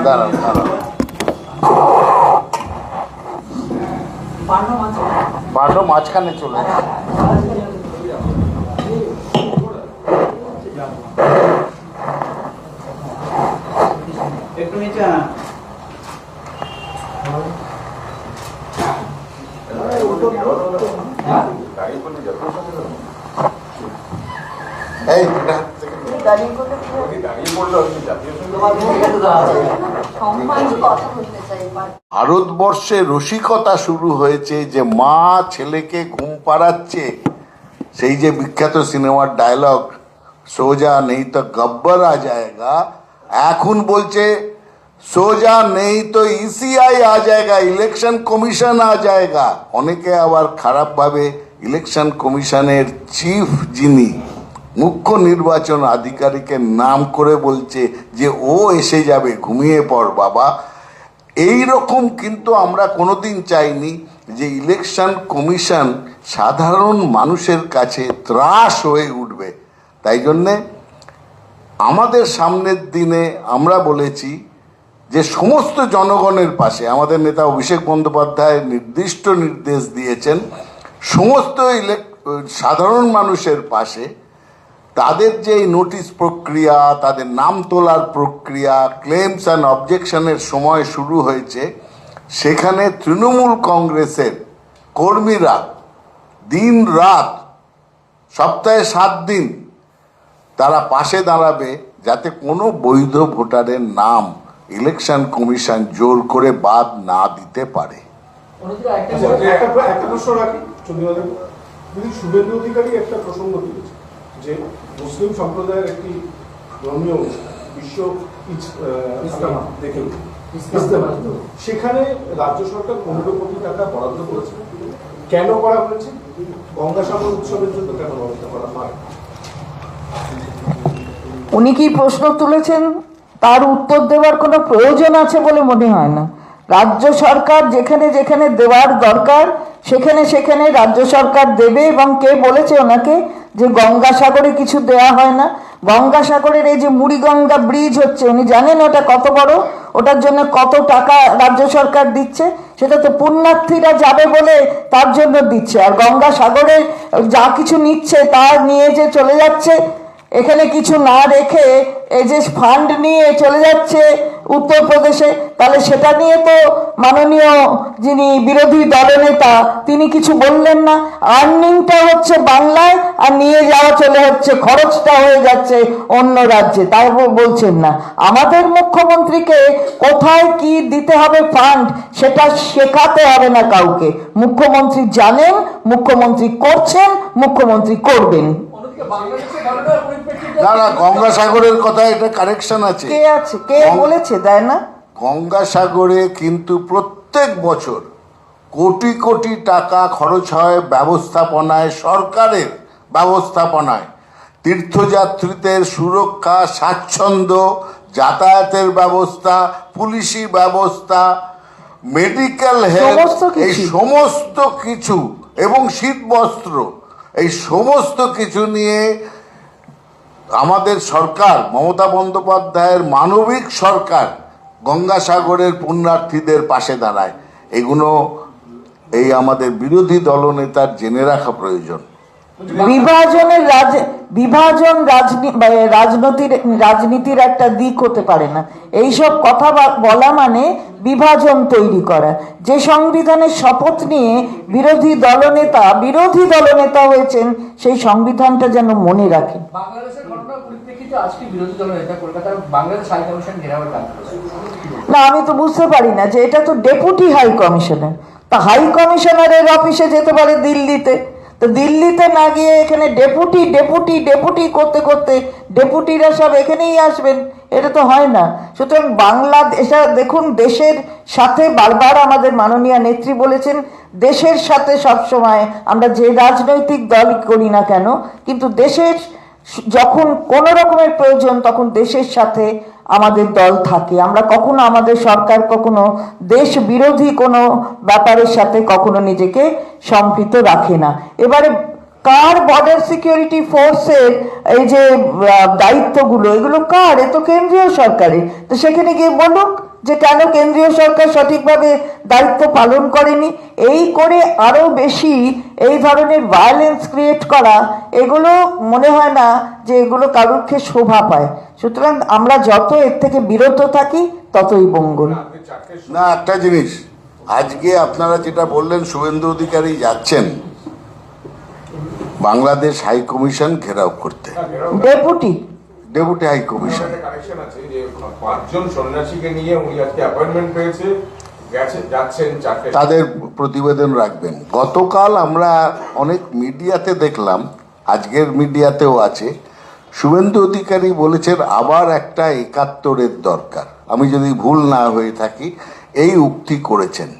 দাঁড়ান দাঁড়ান, বারো মাঝখানে চলে যাচ্ছে। একটু নিচে আনা। এই ভারতবর্ষে রসিকতা শুরু হয়েছে যে মা ছেলেকে ঘুম পাড়াচ্ছে, সেই যে বিখ্যাত সিনেমার ডায়লগ সোজা নেই তো গব্বর আ যায়গা, এখন বলছে সোজা নেই তো ইসিআই আ যায়গা, ইলেকশন কমিশন আ যায়গা। অনেকে আবার খারাপভাবে ইলেকশন কমিশনের চিফ যিনি মুখ্য নির্বাচন আধিকারিকের নাম করে বলছে যে ও এসে যাবে, ঘুমিয়ে পড় বাবা। এই রকম কিন্তু আমরা কোনোদিন চাইনি যে ইলেকশন কমিশন সাধারণ মানুষের কাছে ত্রাস হয়ে উঠবে। তাই জন্যে আমাদের সামনের দিনে আমরা বলেছি যে সমস্ত জনগণের পাশে, আমাদের নেতা অভিষেক বন্দ্যোপাধ্যায় নির্দিষ্ট নির্দেশ দিয়েছেন সমস্ত সাধারণ মানুষের পাশে। তাদের যে নোটিশ প্রক্রিয়া, তাদের নাম তোলার প্রক্রিয়া, ক্লেমস অ্যান্ড অবজেকশনের সময় শুরু হয়েছে, সেখানে তৃণমূল কংগ্রেসের কর্মীরা দিন রাত সপ্তাহে 7 দিন তারা পাশে দাঁড়াবে যাতে কোনো বৈধ ভোটারের নাম ইলেকশন কমিশন জোর করে বাদ না দিতে পারে। একটা প্রশ্ন রাখি, শুভেন্দু অধিকারী একটা প্রসঙ্গ তুলেছে যে মুসলিম সম্প্রদায়ের একটি ধর্মীয় বিশ্ব দেখে সেখানে রাজ্য সরকার 15 কোটি টাকা বরাদ্দ করেছে। কেন করা হয়েছে? গঙ্গাসাগর উৎসবের জন্য কেন বরাদ্দ করা হয়? উনি কি প্রশ্ন তুলেছেন তার উত্তর দেওয়ার কোনো প্রয়োজন আছে বলে মনে হয় না। রাজ্য সরকার যেখানে যেখানে দেওয়ার দরকার সেখানে সেখানে রাজ্য সরকার দেবে। এবং কে বলেছে ওনাকে যে গঙ্গাসাগরে কিছু দেয়া হয় না? গঙ্গাসাগরের এই যে মুড়িগঙ্গা ব্রিজ হচ্ছে, উনি জানেন ওটা কত বড়, ওটার জন্য কত টাকা রাজ্য সরকার দিচ্ছে? সেটা তো পুণ্যার্থীরা যাবে বলে তার জন্য দিচ্ছে। আর গঙ্গাসাগরে যা কিছু নিচ্ছে তা নিয়ে যে চলে যাচ্ছে, এখানে কিছু না রেখে এই যে ফান্ড নিয়ে চলে যাচ্ছে উত্তরপ্রদেশে, তাহলে সেটা নিয়ে তো মাননীয় যিনি বিরোধী দলনেতা তিনি কিছু বললেন না। আর্নিংটা হচ্ছে বাংলায় আর নিয়ে যাওয়া চলে হচ্ছে, খরচটা হয়ে যাচ্ছে অন্য রাজ্যে, তাই বলছেন না। আমাদের মুখ্যমন্ত্রীকে কোথায় কি দিতে হবে ফান্ড সেটা শেখাতে হবে না কাউকে। মুখ্যমন্ত্রী জানেন, মুখ্যমন্ত্রী করছেন, মুখ্যমন্ত্রী করবেন। না না, গঙ্গাসাগরের কথা এটা কারেকশন আছে। কে বলেছে দেয় না? গঙ্গাসাগরে কিন্তু প্রত্যেক বছর কোটি কোটি টাকা খরচ হয় ব্যবস্থাপনায়, সরকারের ব্যবস্থাপনায়। তীর্থযাত্রীদের সুরক্ষা, স্বাচ্ছন্দ্য, যাতায়াতের ব্যবস্থা, পুলিশি ব্যবস্থা, মেডিকেল হেলথ, এই সমস্ত কিছু, এবং শীতবস্ত্র, এই সমস্ত কিছু নিয়ে আমাদের সরকার, মমতা বন্দ্যোপাধ্যায়ের মানবিক সরকার, গঙ্গাসাগরের পুণ্যার্থীদের পাশে দাঁড়ায়। এগুলো এই আমাদের বিরোধী দলনেতার জেনে রাখা প্রয়োজন। বিভাজন রাজনীতির একটা দিক হতে পারে না। এইসব কথা বলা মানে বিভাজন তৈরি করা। যে সংবিধানের শপথ নিয়ে বিরোধী দলনেতা হয়েছেন সেই সংবিধানটা যেন মনে রাখেন। না, আমি তো বুঝতে পারি না যে এটা তো ডেপুটি হাই কমিশনার, তা হাই কমিশনারের অফিসে যেতে পারে দিল্লিতে, তো দিল্লিতে না গিয়ে এখানে ডেপুটি ডেপুটি ডেপুটি করতে করতে ডেপুটিরা সব এখানেই আসবেন, এটা তো হয় না। সুতরাং বাংলাদেশ, দেখুন, দেশের সাথে বারবার আমাদের মাননীয় নেত্রী বলেছেন, দেশের সাথে সবসময় আমরা যে রাজনৈতিক দল করি না কেন, কিন্তু দেশের যখন কোনো রকমের প্রয়োজন তখন দেশের সাথে আমাদের দল থাকে। আমরা কখনো আমাদের সরকার কখনো দেশ বিরোধী কোনো ব্যাপারের সাথে কখনো নিজেকে সম্পৃক্ত রাখে না। এবারে কার বর্ডার সিকিউরিটি ফোর্সের এই যে দায়িত্বগুলো, এগুলো কার? এ তো কেন্দ্রীয় সরকারের। তো সেখানে গিয়ে বলুক যে কেন কেন্দ্রীয় সরকার সঠিকভাবে দায়িত্ব পালন করেনি। এই করে আরো বেশি এই ধরনের ভায়োলেন্স ক্রিয়েট করা, এগুলো মনে হয় না যে এগুলো কারোরকে শোভা পায়। সুতরাং আমরা যত এর থেকে বিরত থাকি ততই মঙ্গল। না, একটা জিনিস, আজকে আপনারা যেটা বললেন শুভেন্দু অধিকারী যাচ্ছেন বাংলাদেশ হাই কমিশন ঘেরাও করতে, ডেপুটি হাই কমিশন। কানেকশন আছে যে 5 জন সন্ন্যাসীকে নিয়ে উনি আজকে অ্যাপয়েন্টমেন্ট পেয়েছে, যাচ্ছেন 4টে। তাদের প্রতিবেদন রাখবেন। গতকাল আমরা অনেক মিডিয়াতে দেখলাম, আজকের মিডিয়াতেও আছে, শুভেন্দু অধিকারী বলেছেন আবার একটা 71-এর দরকার। আমি যদি ভুল না হয়ে থাকি এই উক্তি করেছেন।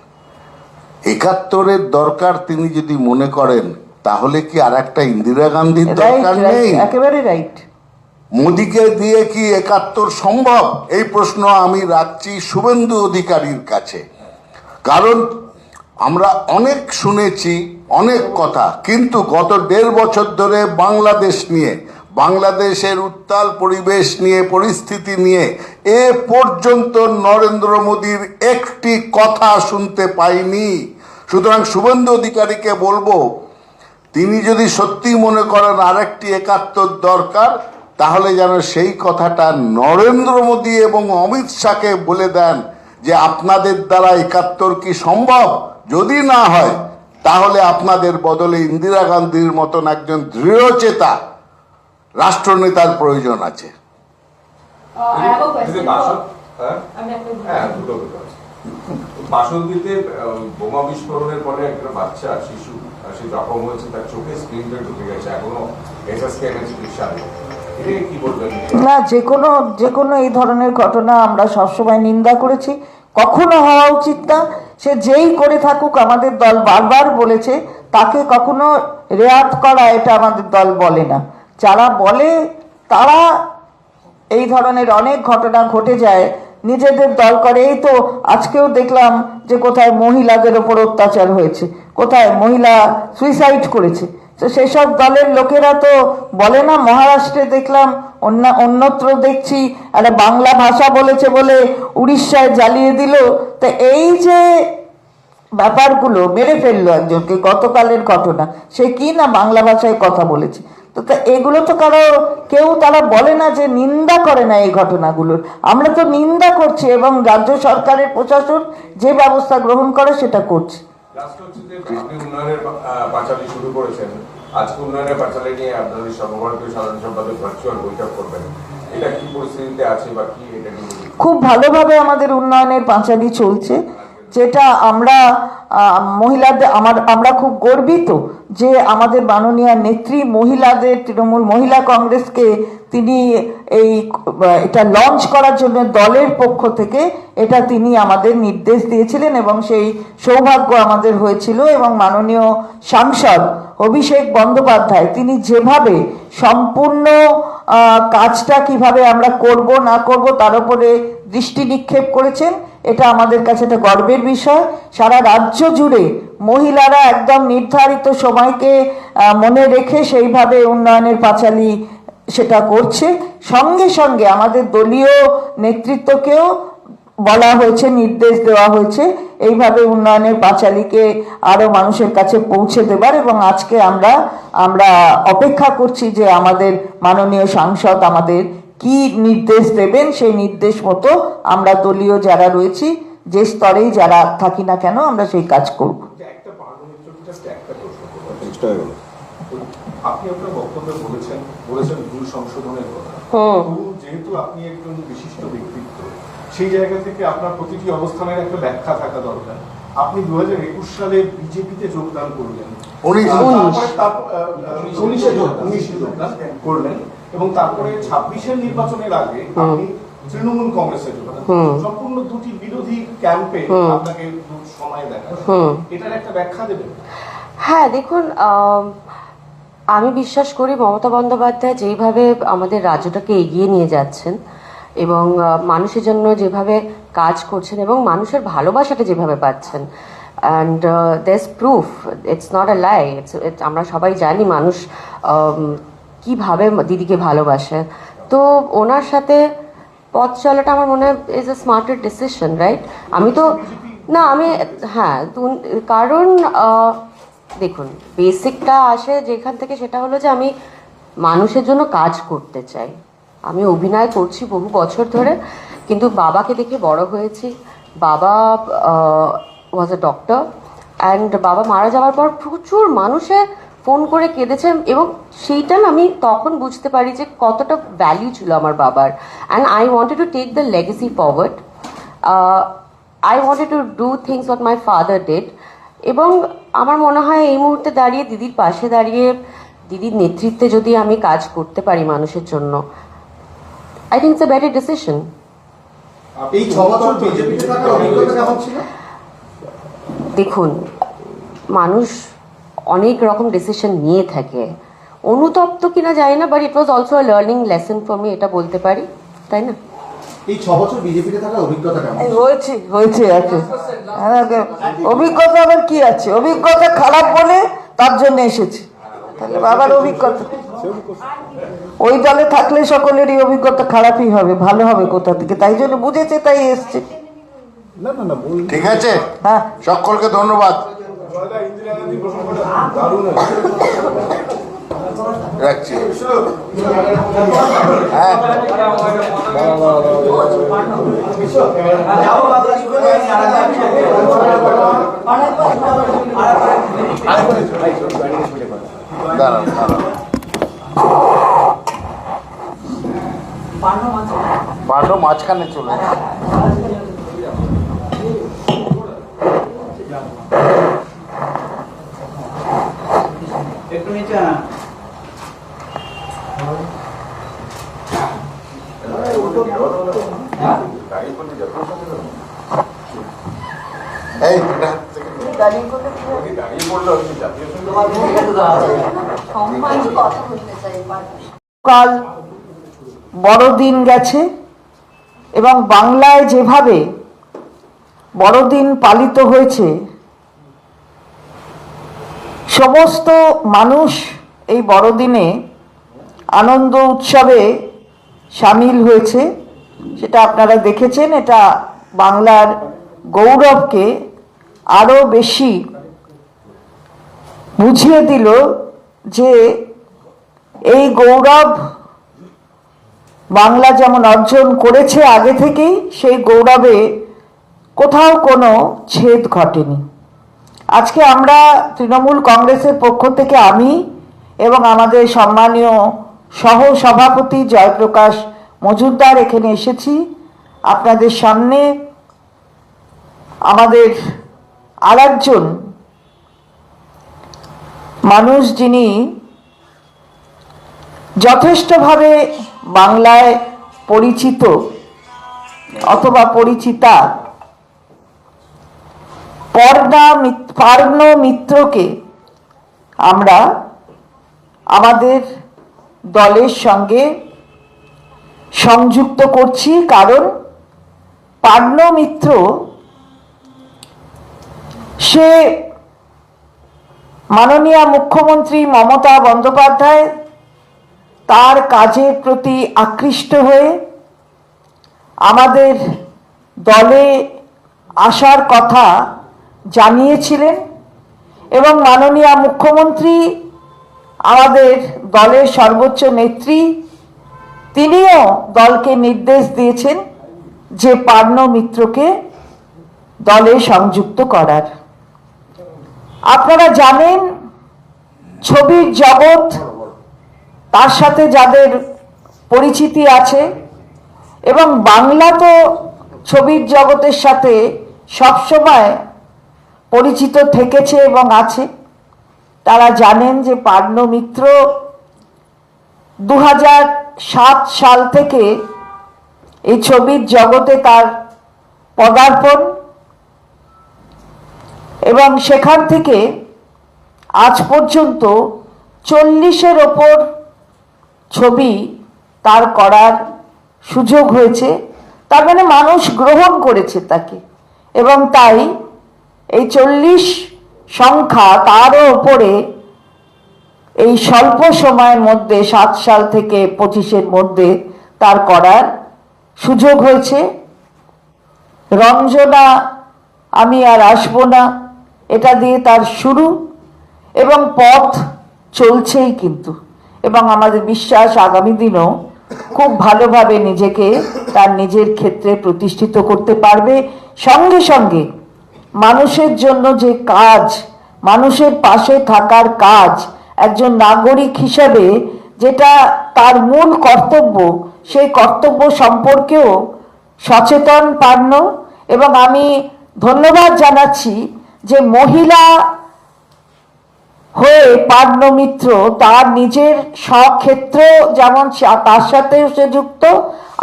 71-এর দরকার তিনি যদি মনে করেন, তাহলে কি আর একটা ইন্দিরা গান্ধীর দরকার নেই? একেবারে রাইট। মোদিকে দিয়ে কি 71 সম্ভব? এই প্রশ্ন আমি রাখছি শুভেন্দু অধিকারীর কাছে। কারণ আমরা অনেক শুনেছি অনেক কথা, কিন্তু গত 1.5 বছর ধরে বাংলাদেশ নিয়ে, বাংলাদেশের উত্তাল পরিবেশ নিয়ে, পরিস্থিতি নিয়ে এ পর্যন্ত নরেন্দ্র মোদীর একটি কথা শুনতে পাইনি। সুতরাং শুভেন্দু অধিকারীকে বলবো, তিনি যদি সত্যি মনে করেন আরেকটি 71 দরকার, তাহলে যেন সেই কথাটা নরেন্দ্র মোদী এবং অমিত শাহকে বলে দেন যে আপনাদের দ্বারা 71 কি সম্ভব? যদি না হয় তাহলে আপনাদের বদলে ইন্দিরা গান্ধীর মতন একজন দৃঢ়চেতা রাষ্ট্রনেতার প্রয়োজন আছে। বাসন্তীতে বোমা বিস্ফোরণের পরে একটা বাচ্চা শিশু সে জখম হয়েছে, তার চোখে স্ক্রিনটা ঢুকে গেছে, এখনো এসএসকেএম চিকিৎসা। না, যে কোনো এই ধরনের ঘটনা আমরা সবসময় নিন্দা করেছি, কখনো হওয়া উচিত না। সে যেই করে থাকুক, আমাদের দল বারবার বলেছে তাকে কখনো রেয়াত করা, এটা আমাদের দল বলে না। যারা বলে তারা এই ধরনের অনেক ঘটনা ঘটে যায় নিজেদের দল করে। এই তো আজকেও দেখলাম যে কোথায় মহিলাদের ওপর অত্যাচার হয়েছে, কোথায় মহিলা সুইসাইড করেছে। তো সেসব দলের লোকেরা তো বলে না। মহারাষ্ট্রে দেখলাম, অন্যত্র দেখছি একটা বাংলা ভাষা বলেছে বলে উড়িষ্যায় জ্বালিয়ে দিল। তো এই যে ব্যাপারগুলো, মেরে ফেললো একজনকে, গতকালের ঘটনা, সে কি না বাংলা ভাষায় কথা বলেছে। তো এগুলো তো কেউ তারা বলে না, যে নিন্দা করে না এই ঘটনাগুলোর। আমরা তো নিন্দা করছি এবং রাজ্য সরকারের প্রশাসন যে ব্যবস্থা গ্রহণ করে সেটা করছে। উন্নয়নের পাঁচালী শুরু করেছেন, আজকে উন্নয়নের পাঁচালী নিয়ে আপনাদের সর্বভারতীয় সাধারণ সম্পাদক ভার্চুয়াল বৈঠক করবেন, এটা কি পরিস্থিতিতে আছে বা কি? এটা খুব ভালোভাবে আমাদের উন্নয়নের পাঁচালী চলছে, যেটা আমরা মহিলাদের আমরা খুব গর্বিত যে আমাদের মাননীয় নেত্রী মহিলাদের, তৃণমূল মহিলা কংগ্রেসকে তিনি এটা লঞ্চ করার জন্য দলের পক্ষ থেকে এটা তিনি আমাদের নির্দেশ দিয়েছিলেন এবং সেই সৌভাগ্য আমাদের হয়েছিল। এবং মাননীয় সাংসদ অভিষেক বন্দ্যোপাধ্যায় তিনি যেভাবে সম্পূর্ণ কাজটা কিভাবে আমরা করব না করব তার উপরে দৃষ্টি নিক্ষেপ করেছেন, এটা আমাদের কাছে একটা গর্বের বিষয়। সারা রাজ্য জুড়ে মহিলারা একদম নির্ধারিত সময়কে মনে রেখে সেইভাবে উন্নয়নের পাঁচালী সেটা করছে। সঙ্গে সঙ্গে আমাদের দলীয় নেতৃত্বকেও বলা হয়েছে, নির্দেশ দেওয়া হয়েছে এইভাবে উন্নয়নের পাঁচালীকে আরো মানুষের কাছে পৌঁছে দেবার। এবং আজকে আমরা অপেক্ষা করছি যে আমাদের মাননীয় সাংসদ আমাদের কি নির্দেশ দেবেন। সেই নির্দেশ মতো আমরা দলীয় যারা রয়েছি, যে স্তরেই যারা থাকি না কেন, আমরা সেই কাজ করব। আপনি আপনার বক্তব্যে বলেছেন ভুল সংশোধনের কথা। যেহেতু আপনি একজন বিশিষ্ট ব্যক্তিত্ব, সেই জায়গা থেকে আপনার প্রতিটি অবস্থানের একটা ব্যাখ্যা থাকা দরকার। আপনি 2021 সালে বিজেপিতে যোগদান করলেন, 19 যোগদান করলেন এবং তারপরে 26-এর নির্বাচনের আগে আপনি তৃণমূল কংগ্রেসে যোগদান। সম্পূর্ণ দুটি বিরোধী ক্যাম্পে আপনাকে সময় দেখা, এটার একটা ব্যাখ্যা দেবেন? হ্যাঁ, দেখুন, আমি বিশ্বাস করি মমতা বন্দ্যোপাধ্যায় যেইভাবে আমাদের রাজ্যটাকে এগিয়ে নিয়ে যাচ্ছেন এবং মানুষের জন্য যেভাবে কাজ করছেন এবং মানুষের ভালোবাসাটা যেভাবে পাচ্ছেন, and there's proof, it's not a lie, আমরা সবাই জানি মানুষ কিভাবে দিদিকে ভালোবাসে। তো ওনার সাথে পথ চলাটা আমার মনে হয় ইজ এ স্মার্টের ডিসিশন, রাইট? আমি তো না আমি হ্যাঁ কারণ দেখুন বেসিকটা আসে যেখান থেকে, সেটা হলো যে আমি মানুষের জন্য কাজ করতে চাই। আমি অভিনয় করছি বহু বছর ধরে, কিন্তু বাবাকে দেখে বড় হয়েছি। বাবা ওয়াজ এ ডক্টর, অ্যান্ড বাবা মারা যাওয়ার পর প্রচুর মানুষে ফোন করে কেঁদেছে, এবং সেইটা আমি তখন বুঝতে পারি যে কতটা ভ্যালু ছিল আমার বাবার। And I wanted to take the legacy forward. I wanted to do things what my father did. এবং আমার মনে হয় এই মুহূর্তে দাঁড়িয়ে দিদির পাশে দাঁড়িয়ে দিদির নেতৃত্বে যদি আমি কাজ করতে পারি মানুষের জন্য, I think it's a better decision. এই 6 বছর বিজেপিতে থাকার অভিজ্ঞতা কেমন ছিল? দেখুন, মানুষ অনেক রকম ডিসিশন নিয়ে থাকে, অনুতপ্ত কিনা জানি না, but it was also a learning lesson for me, এটা বলতে পারি, তাই না? এই 6 বছর বিজেপিতে থাকার অভিজ্ঞতা কেমন? হয়েছে আছে। অভিজ্ঞতা আবার কি আছে? অভিজ্ঞতা খারাপ বলে তার জন্য এসেছি। তাহলে বাবার অভিজ্ঞতা, ওই দলে থাকলে সকলেরই অভিজ্ঞতা খারাপই হবে, ভালো হবে কোথা থেকে? তাই জন্য বুঝেছে, তাই এসছে। না না না ঠিক আছে, হ্যাঁ, সকলকে ধন্যবাদ। জয়দা ইন্দিরা গান্ধী প্রসঙ্গটা দারুণ রাখছি। হ্যাঁ, যাও বাবা, দাঁড়ান দাঁড়ান। পাণ্ডব মাঝখানে চলে গেছে। একটু নিচে আনা। এই কাল বড়দিন গেছে, এবং বাংলায় যেভাবে বড়দিন পালিত হয়েছে, সমস্ত মানুষ এই বড়দিনে আনন্দ উৎসবে সামিল হয়েছে, সেটা আপনারা দেখেছেন। এটা বাংলার গৌরবকে আরো বেশি বুঝিয়ে দিল যে এই গৌরব বাংলা যেমন অর্জন করেছে আগে থেকেই, সেই গৌরবে কোথাও কোনো ছেদ ঘটেনি। আজকে আমরা তৃণমূল কংগ্রেসের পক্ষ থেকে আমি এবং আমাদের সম্মানীয় সহ সভাপতি জয়প্রকাশ মজুমদার এখানে এসেছি আপনাদের সামনে আমাদের আরেকজন মানুষ, যিনি যথেষ্টভাবে বাংলায় পরিচিত অথবা পরিচিতা, পার্নো মিত্রকে আমরা আমাদের দলের সঙ্গে সংযুক্ত করছি। কারণ পার্নো মিত্র সে মাননীয় মুখ্যমন্ত্রী মমতা বন্দ্যোপাধ্যায় তার কাজের প্রতি আকৃষ্ট হয়ে আমাদের দলে আসার কথা জানিয়েছিলেন, এবং মাননীয় মুখ্যমন্ত্রী আমাদের দলের সর্বোচ্চ নেত্রী, তিনিও দলকে নির্দেশ দিয়েছেন যে পার্নো মিত্রকে দলে সংযুক্ত করার। আপনারা জানেন ছবির জগৎ, তার সাথে যাদের পরিচিতি আছে, এবং বাংলা তো ছবির জগতের সাথে সবসময় পরিচিত থেকেছে এবং আছে, তারা জানেন যে পার্নো মিত্র 2007 সাল থেকে এই ছবির জগতে তার পদার্পণ, এবং সেখান থেকে আজ পর্যন্ত 40-এর ওপর ছবি তার করার সুযোগ হয়েছে। তার মানে মানুষ গ্রহণ করেছে তাকে, এবং তাই এই 40 সংখ্যা তারও উপরে এই স্বল্প সময়ের মধ্যে 7 সাল থেকে 25-এর মধ্যে তার করার সুযোগ হয়েছে। রঞ্জনা আমি আর আসবো না, এটা দিয়ে তার শুরু, এবং পথ চলছেই কিন্তু, এবং আমাদের বিশ্বাস আগামী দিনও খুব ভালোভাবে নিজেকে তার নিজের ক্ষেত্রে প্রতিষ্ঠিত করতে পারবে। সঙ্গে সঙ্গে মানুষের জন্য যে কাজ, মানুষের পাশে থাকার কাজ, একজন নাগরিক হিসেবে যেটা তার মূল কর্তব্য, সেই কর্তব্য সম্পর্কেও সচেতন পার্ন। এবং আমি ধন্যবাদ জানাচ্ছি যে মহিলা হয়ে পার্ন মিত্র তার নিজের স্বক্ষেত্র যেমন তার সাথে সে যুক্ত,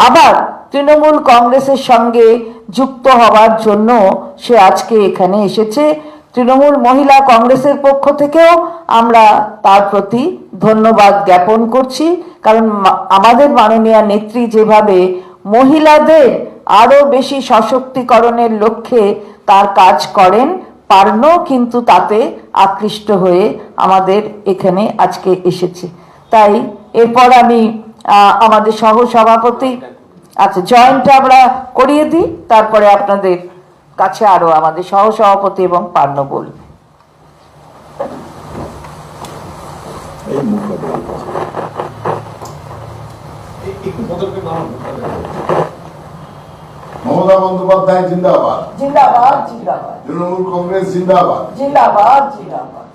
আবার তৃণমূল কংগ্রেসের সঙ্গে যুক্ত হওয়ার জন্য সে আজকে এখানে এসেছে। তৃণমূল মহিলা কংগ্রেসের পক্ষ থেকেও আমরা তার প্রতি ধন্যবাদ জ্ঞাপন করছি, কারণ আমাদের মাননীয় নেত্রী যেভাবে মহিলাদের আরো বেশি সশক্তিকরণের লক্ষ্যে তার কাজ করেন, পার্ন কিন্তু তাতে আকৃষ্ট হয়ে আমাদের এখানে আজকে এসেছে। তাই এরপর আমি আমাদের সহ সভাপতি, আচ্ছা জয়েন্টটা আমরা করিয়ে দিই, তারপরে আপনাদের কাছে আরো আমাদের সহ সভাপতি এবং পার্ন বলবে। মমতা বন্দ্যোপাধ্যায় জিন্দাবাদ, জিন্দাবাদ জিন্দাবাদ, তৃণমূল কংগ্রেস জিন্দাবাদ। জিন্দাবাদ জিন্দাবাদ।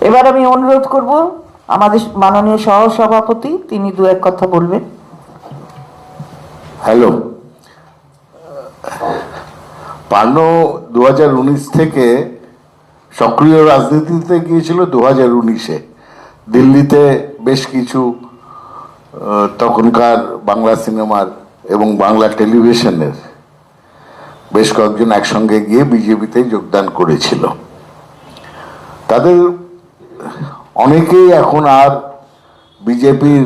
এবার আমি অনুরোধ করব আমাদের মাননীয় সহ সভাপতি, তিনি দু এক কথা বলবেন। হ্যালো, পার্ন 2019 থেকে সক্রিয় রাজনীতিতে গিয়েছিল। 2019-এ দিল্লিতে বেশ কিছু তখনকার বাংলা সিনেমার এবং বাংলা টেলিভিশনের বেশ কয়েকজন একসঙ্গে গিয়ে বিজেপিতে যোগদান করেছিল। তাদের অনেকেই এখন আর বিজেপির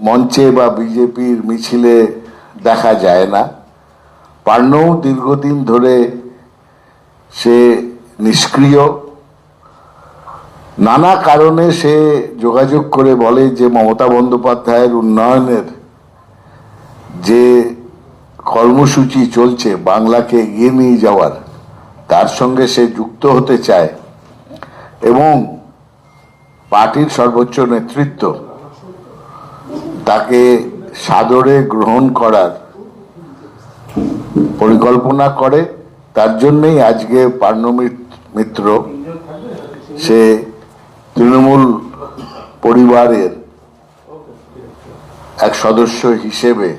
মঞ্চে বা বিজেপির মিছিলে দেখা যায় না। পার্নও দীর্ঘদিন ধরে সে নিষ্ক্রিয়। নানা কারণে সে যোগাযোগ করে বলে যে মমতা বন্দ্যোপাধ্যায়ের উন্নয়নের যে কর্মসূচি চলছে বাংলাকে এগিয়ে নিয়ে যাওয়ার, তার সঙ্গে সে যুক্ত হতে চায় এবং পার্টির সর্বোচ্চ নেতৃত্ব তাকে সাদরে গ্রহণ করার পরিকল্পনা করে। তার জন্যই আজকে পার্ন মিত্র সে তৃণমূল পরিবারের এক সদস্য হিসেবে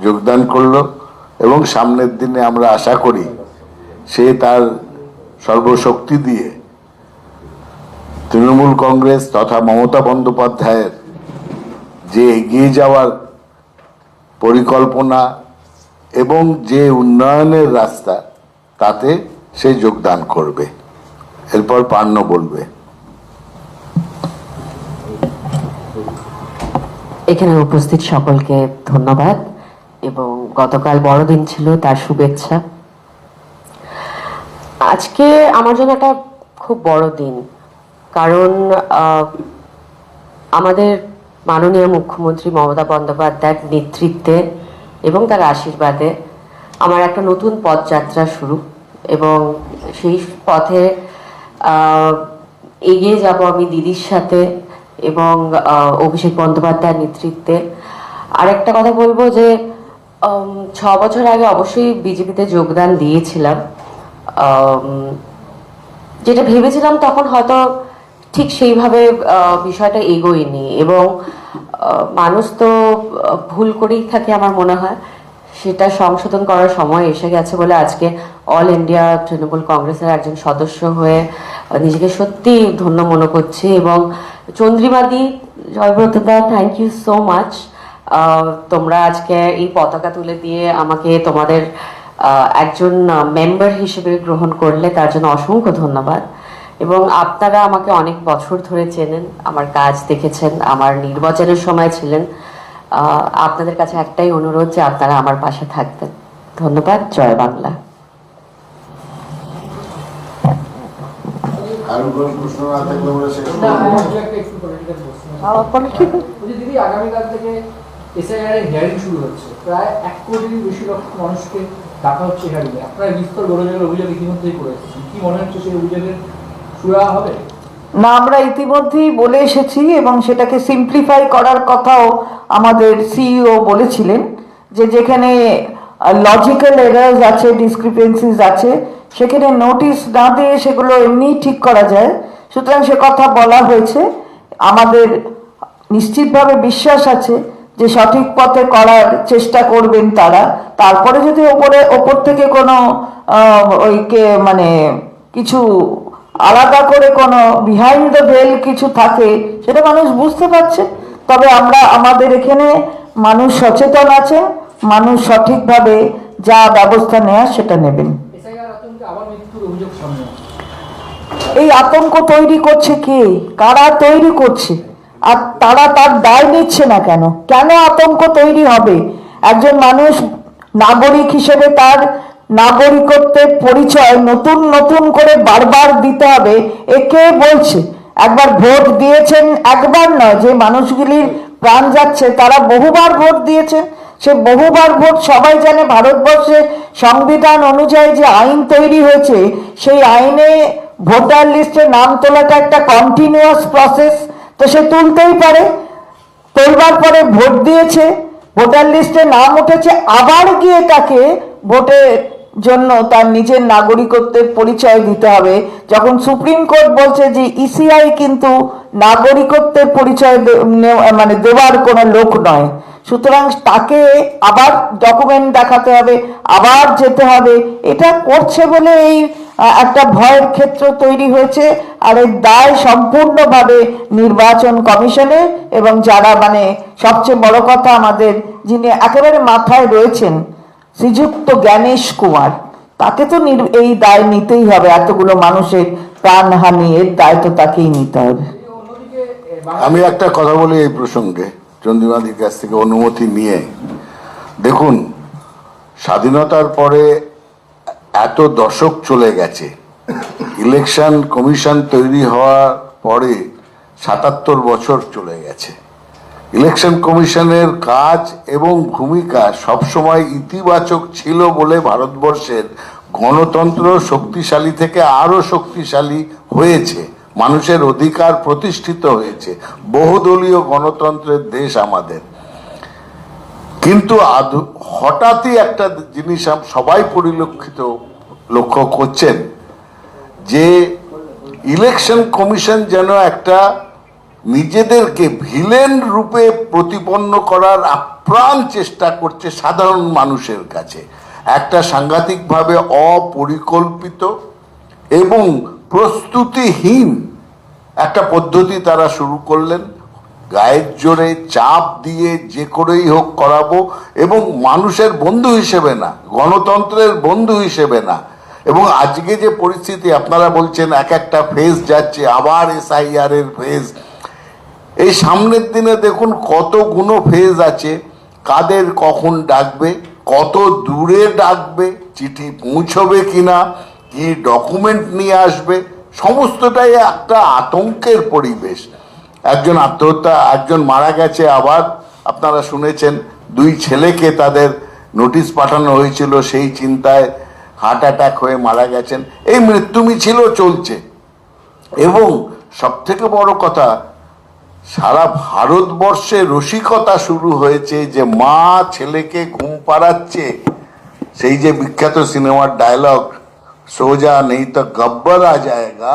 যোগদান করলো এবং সামনের দিনে আমরা আশা করি সে তার সর্বশক্তি দিয়ে তৃণমূল কংগ্রেস তথা মমতা বন্দ্যোপাধ্যায়ের যে এগিয়ে যাওয়ার পরিকল্পনা এবং যে উন্নয়নের রাস্তা, তাতে সে যোগদান করবে। এরপর পার্ন বলবে। এখানে উপস্থিত সকলকে ধন্যবাদ এবং গতকাল বড়দিন ছিল, তার শুভেচ্ছা। আজকে আমার জন্য একটা খুব বড় দিন, কারণ আমাদের মাননীয় মুখ্যমন্ত্রী মমতা বন্দ্যোপাধ্যায়ের নেতৃত্বে এবং তার আশীর্বাদে আমার একটা নতুন পথযাত্রা শুরু, এবং সেই পথে এগিয়ে যাব আমি দিদির সাথে এবং অভিষেক বন্দ্যোপাধ্যায়ের নেতৃত্বে। আরেকটা কথা বলবো যে 6 বছর আগে অবশ্যই বিজেপিতে যোগদান দিয়েছিলাম। যেটা ভেবেছিলাম তখন হয়তো ঠিক সেইভাবে বিষয়টা এগোয়নি, এবং মানুষ তো ভুল করেই থাকে আমার মনে হয়, সেটা সংশোধন করার সময় এসে গেছে বলে আজকে অল ইন্ডিয়া তৃণমূল কংগ্রেসের একজন সদস্য হয়ে নিজেকে সত্যি ধন্য মনে করছি। এবং চন্দ্রিমাদি, জয়ব্রতদা, থ্যাংক ইউ সো মাচ। তোমরা আজকে এই পতাকা তুলে দিয়ে আমাকে তোমাদের একজন মেম্বার হিসেবে গ্রহণ করলে, তার জন্য অসংখ্য ধন্যবাদ। এবং আপনারা আমাকে অনেক বছর ধরে চেনেন, আমার কাজ দেখেছেন, আমার নির্বাচনের সময় ছিলেন, আপনাদের কাছে একটাই অনুরোধ যে আপনারা আমার পাশে থাকবেন। ধন্যবাদ। জয় বাংলা। কারণ কোনো প্রশ্ন না থাকলে আমরা শেষ না, করবো। একটা একটু political প্রশ্ন। বলছি, দিদি, আগামীকাল থেকে SIR এর hearing শুরু হচ্ছে। প্রায় 1 কোটিরও বেশি লক্ষ মানুষকে ডাকা হচ্ছে hearing এ। আপনারা বিস্তর গোলযোগের অভিযোগ ইতিমধ্যেই করে এসেছেন। কি মনে হচ্ছে সেই অভিযোগের সুরা হবে? না, আমরা ইতিমধ্যেই বলে এসেছি এবং সেটাকে সিম্পলিফাই করার কথাও আমাদের সিইও বলেছিলেন, যে যেখানে লজিক্যাল এরার্স আছে, ডিসক্রিপেন্সিস আছে, সেখানে নোটিশ না দিয়ে সেগুলো এমনি ঠিক করা যায়। সুতরাং সে কথা বলা হয়েছে। আমাদের নিশ্চিতভাবে বিশ্বাস আছে যে সঠিক পথে করার চেষ্টা করবেন তারা। তারপরে যদি ওপর থেকে কোনো মানে কিছু আলাদা করে কোনো বিহাইন্ড দ্য ভেল কিছু থাকে, সেটা মানুষ বুঝতে পারছে। তবে আমরা আমাদের এখানে মানুষ সচেতন আছে, মানুষ সঠিকভাবে যা ব্যবস্থা নেওয়ার সেটা নেবেন। SIR আতঙ্কে আবার মৃত্যুর অভিযোগ সামনে আসছে। এই আতঙ্ক তৈরি করছে কে? কারা তৈরি করছে? আর তারা তার দায় নিচ্ছে না কেন? কেন আতঙ্ক তৈরি হবে? একজন মানুষ নাগরিক হিসেবে তার নাগরিকত্বের পরিচয় নতুন নতুন করে বারবার দিতে হবে, এ কে বলছে? একবার ভোট দিয়েছেন, একবার নয়, যে মানুষগুলির প্রাণ যাচ্ছে তারা বহুবার ভোট দিয়েছে। সে বহুবার ভোট সবাই জানে। ভারতবর্ষে সংবিধান অনুযায়ী যে আইন তৈরি হয়েছে, সেই আইনে ভোটার লিস্টে নাম তোলাটা একটা কন্টিনিউয়াস প্রসেস। তো সে তুলতেই পারে। তোলবার পরে ভোট দিয়েছে, ভোটার লিস্টে নাম উঠেছে, আবার গিয়ে তাকে ভোটের জন্য তার নিজের নাগরিকত্বের পরিচয় দিতে হবে। যখন সুপ্রিম কোর্ট বলছে যে ইসিআই কিন্তু নাগরিকত্বের পরিচয় মানে দেওয়ার কোনো লোক নয়, সুতরাং তাকে আবার ডকুমেন্ট দেখাতে হবে, আবার যেতে হবে। এটা করছে বলে এই একটা ভয়ের ক্ষেত্র তৈরি হয়েছে। আর এর দায় সম্পূর্ণভাবে নির্বাচন কমিশনের, এবং যারা মানে সবচেয়ে বড় কথা আমাদের যিনি একেবারে মাথায় রয়েছেন শ্রীযুক্ত জ্ঞানেশ কুমার, তাকে তো এই দায় নিতেই হবে। এতগুলো মানুষের প্রাণহানি, এর দায় তো তাকেই নিতে হবে। অন্যদিকে আমি একটা কথা বলি এই প্রসঙ্গে, চন্দ্রিমাদির কাছ থেকে অনুমতি নিয়ে। দেখুন, স্বাধীনতার পরে এত দশক চলে গেছে, ইলেকশন কমিশন তৈরি হওয়ার পরে ৭৭ বছর চলে গেছে। ইলেকশন কমিশনের কাজ এবং ভূমিকা সবসময় ইতিবাচক ছিল বলে ভারতবর্ষের গণতন্ত্র শক্তিশালী থেকে আরো শক্তিশালী হয়েছে, মানুষের অধিকার প্রতিষ্ঠিত হয়েছে, বহুদলীয় গণতন্ত্রের দেশ আমাদের। কিন্তু হঠাৎই একটা জিনিস সবাই লক্ষ্য করছেন, যে ইলেকশন কমিশন যেন একটা নিজেদেরকে ভিলেন রূপে প্রতিপন্ন করার আপ্রাণ চেষ্টা করছে সাধারণ মানুষের কাছে। একটা সাংঘাতিকভাবে অপরিকল্পিত এবং প্রস্তুতিহীন একটা পদ্ধতি তারা শুরু করলেন। গায়ের জোরে চাপ দিয়ে যে করেই হোক করাবো, এবং মানুষের বন্ধু হিসেবে না, গণতন্ত্রের বন্ধু হিসেবে না। এবং আজকে যে পরিস্থিতি আপনারা বলছেন এক একটা ফেজ যাচ্ছে, আবার SIR এর ফেজ, এই সামনের দিনে দেখুন কতগুলো ফেজ আছে, কাদের কখন ডাকবে, কত দূরে ডাকবে, চিঠি পৌঁছবে কিনা, কি ডকুমেন্ট নিয়ে আসবে, সমস্তটাই একটা আতঙ্কের পরিবেশ। একজন আত্মহত্যা, একজন মারা গেছে, আবার আপনারা শুনেছেন 2 ছেলেকে তাদের নোটিশ পাঠানো হয়েছিল, সেই চিন্তায় হার্ট অ্যাটাক হয়ে মারা গেছেন। এই মৃত্যু মিছিলও চলছে। এবং সব থেকে বড় কথা, সারা ভারতবর্ষে রসিকতা শুরু হয়েছে, যে মা ছেলেকে ঘুম পাড়াচ্ছে। সেই যে বিখ্যাত সিনেমার ডায়লগ, সোজা নেই তো গব্বর আ যায়গা।